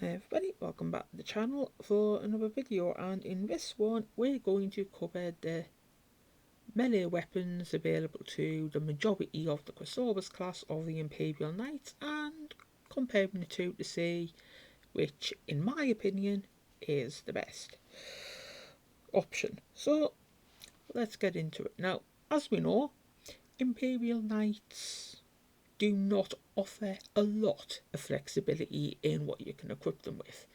Hey everybody, welcome back to the channel for another video, and in this one we're going to cover the melee weapons available to the majority of the Questoris class of the Imperial Knights and comparing the two to see which, in my opinion, is the best option. So let's get into it. Now, as we know, Imperial Knights do not offer a lot of flexibility in what you can equip them with.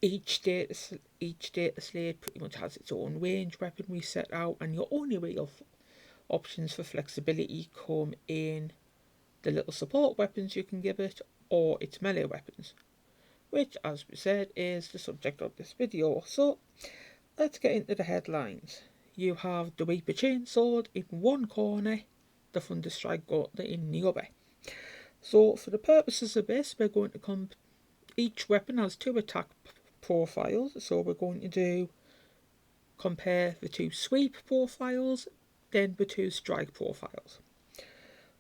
Each data slate pretty much has its own range weapon we set out, and your only real options for flexibility come in the little support weapons you can give it or its melee weapons, which, as we said, is the subject of this video. So let's get into the headlines. You have the Reaper Chainsword in one corner, the Thunderstrike Gauntlet in the other. So for the purposes of this, we're going to each weapon has two attack profiles, so we're going to compare the two sweep profiles, then the two strike profiles.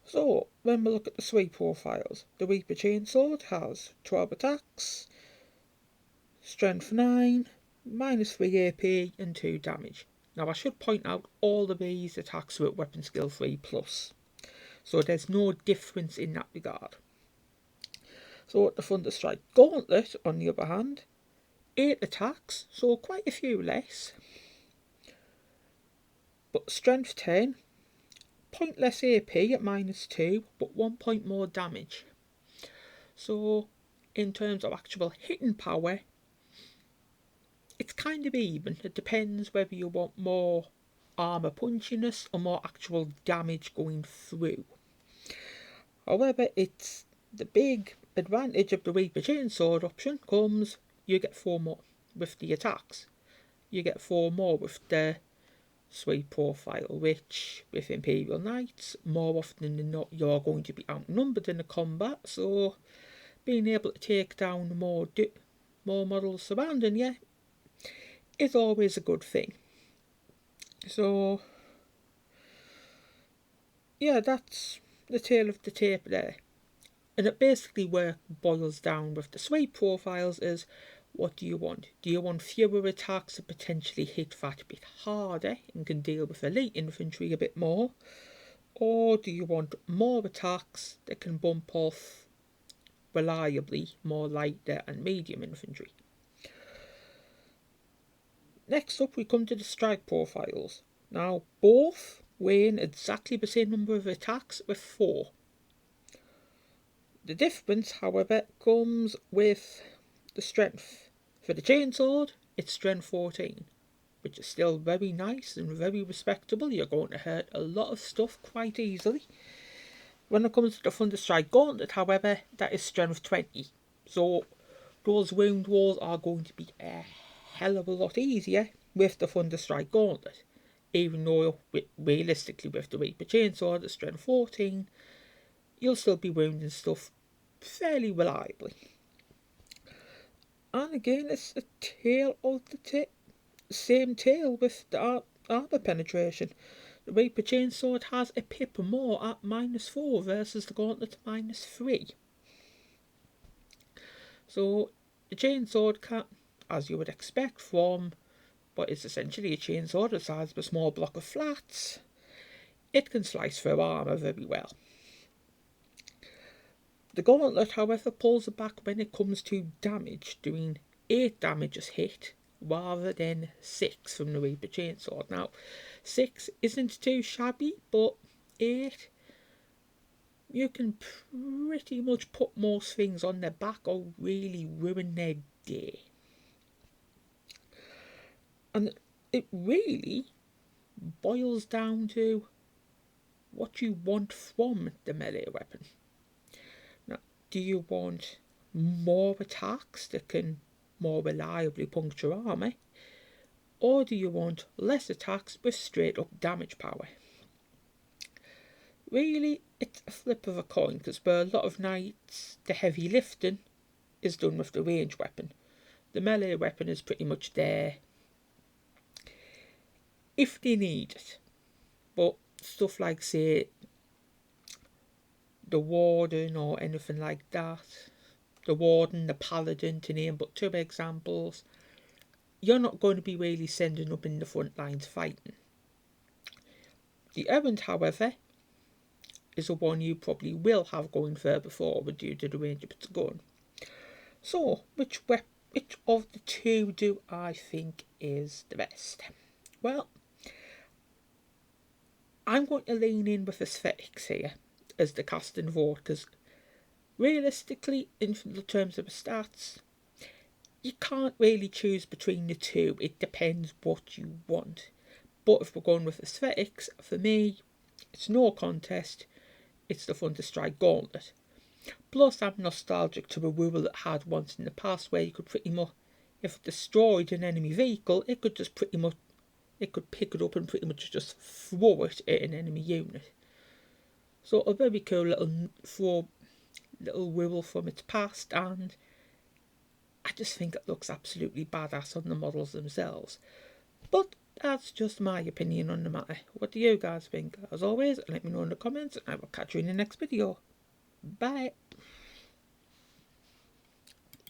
So when we look at the sweep profiles, the Reaper Chainsword has 12 attacks, strength 9, minus 3 AP and 2 damage. Now I should point out all of these attacks are at weapon skill 3 plus, so there's no difference in that regard. So the Thunderstrike Gauntlet, on the other hand, 8 attacks, so quite a few less, but strength 10, point less AP at minus 2, but 1 point more damage. So in terms of actual hitting power, it's kind of even. It depends whether you want more armour punchiness or more actual damage going through. However, it's the big advantage of the Reaper Chainsword option comes you get 4 more with the attacks. You get 4 more with the sweep profile, which with Imperial Knights, more often than not, you're going to be outnumbered in the combat, so being able to take down more models surrounding you is always a good thing. So yeah, that's the tale of the tape there. And it basically boils down with the sweep profiles is, what do you want? Do you want fewer attacks that potentially hit that a bit harder and can deal with elite infantry a bit more? Or do you want more attacks that can bump off reliably more lighter and medium infantry? Next up we come to the strike profiles. Now both weigh in exactly the same number of attacks with 4. The difference, however, comes with the strength. For the Chainsword, it's strength 14, which is still very nice and very respectable. You're going to hurt a lot of stuff quite easily. When it comes to the Thunderstrike Gauntlet, however, that is strength 20. So those wound walls are going to be a hell of a lot easier with the Thunderstrike Gauntlet. Even though, realistically, with the Reaper Chainsword at strength 14, you'll still be wounding stuff fairly reliably. And again, it's a tale of the same tale with the armour penetration. The Reaper Chainsword has a pip more at minus 4 versus the Gauntlet at minus 3. So the Chainsword can, as you would expect from what is essentially a chainsword the size of a small block of flats, it can slice through armour very well. The Gauntlet, however, pulls it back when it comes to damage, doing 8 damage a hit rather than 6 from the Reaper Chainsword. Now, 6 isn't too shabby, but 8, you can pretty much put most things on their back or really ruin their day. And it really boils down to what you want from the melee weapon. Now, do you want more attacks that can more reliably puncture armour, or do you want less attacks with straight up damage power? Really, it's a flip of a coin, because for a lot of knights, the heavy lifting is done with the range weapon. The melee weapon is pretty much there if they need it. But stuff like, say, the Warden or anything like that, the Warden, the Paladin, to name but two examples, you're not going to be really sending up in the front lines fighting. The Errant, however, is the one you probably will have going further forward due to the range of its gun. So, which of the two do I think is the best? Well, I'm going to lean in with Aesthetics here as the casting vote, because realistically, in terms of the stats, you can't really choose between the two. It depends what you want. But if we're going with Aesthetics, for me, it's no contest. It's the Thunderstrike Gauntlet. Plus, I'm nostalgic to a rule that had once in the past where you could pretty much, if it destroyed an enemy vehicle, it could just pretty much, it could pick it up and pretty much just throw it at an enemy unit. So a very cool little rule from its past, and I just think it looks absolutely badass on the models themselves. But that's just my opinion on the matter. What do you guys think? As always, let me know in the comments, and I will catch you in the next video. Bye.